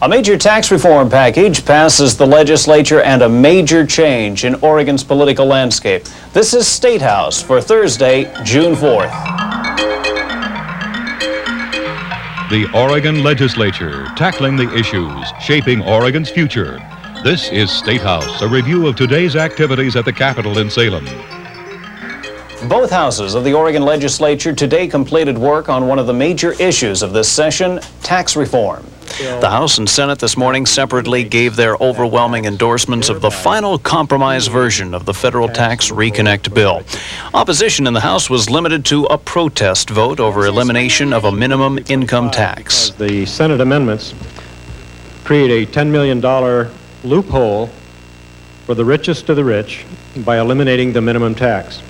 A major tax reform package passes the legislature and a major change in Oregon's political landscape. This is State House for Thursday, June 4th. The Oregon legislature tackling the issues shaping Oregon's future. This is State House, a review of today's activities at the Capitol in Salem. Both houses of the Oregon legislature today completed work on one of the major issues of this session, tax reform. The House and Senate this morning separately gave their overwhelming endorsements of the final compromise version of the federal tax reconnect bill. Opposition in the House was limited to a protest vote over elimination of a minimum income tax. The Senate amendments create a $10 million loophole for the richest of the rich by eliminating the minimum tax,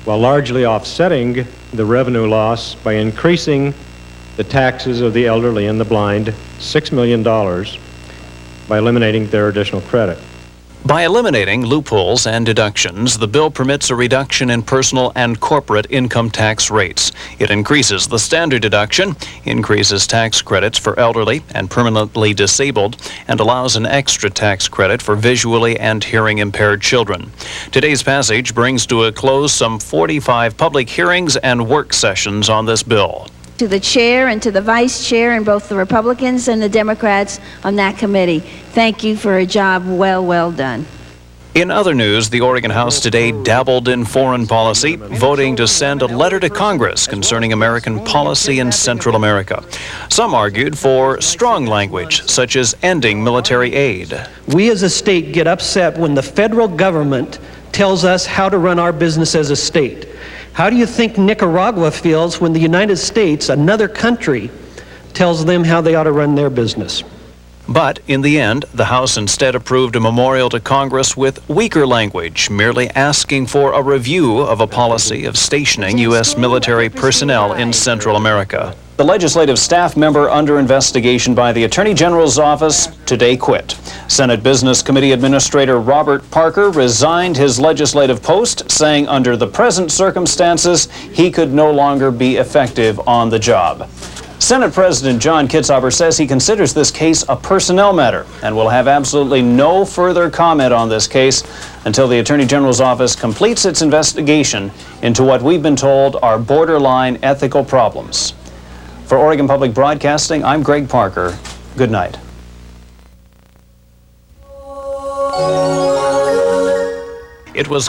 while largely offsetting the revenue loss by increasing the taxes of the elderly and the blind $6 million by eliminating their additional credit. By eliminating loopholes and deductions, the bill permits a reduction in personal and corporate income tax rates. It increases the standard deduction, increases tax credits for elderly and permanently disabled, and allows an extra tax credit for visually and hearing impaired children. Today's passage brings to a close some 45 public hearings and work sessions on this bill. To the chair and to the vice chair and both the Republicans and the Democrats on that committee, thank you for a job well done. In other news, the Oregon House today dabbled in foreign policy, voting to send a letter to Congress concerning American policy in Central America. Some argued for strong language, such as ending military aid. We as a state get upset when the federal government tells us how to run our business as a state. How do you think Nicaragua feels when the United States, another country, tells them how they ought to run their business? But in the end, the House instead approved a memorial to Congress with weaker language, merely asking for a review of a policy of stationing U.S. military personnel in Central America. The legislative staff member under investigation by the Attorney General's office today quit. Senate Business Committee Administrator Robert Parker resigned his legislative post, saying under the present circumstances, he could no longer be effective on the job. Senate President John Kitzhaber says he considers this case a personnel matter and will have absolutely no further comment on this case until the Attorney General's office completes its investigation into what we've been told are borderline ethical problems. For Oregon Public Broadcasting, I'm Greg Parker. Good night. It was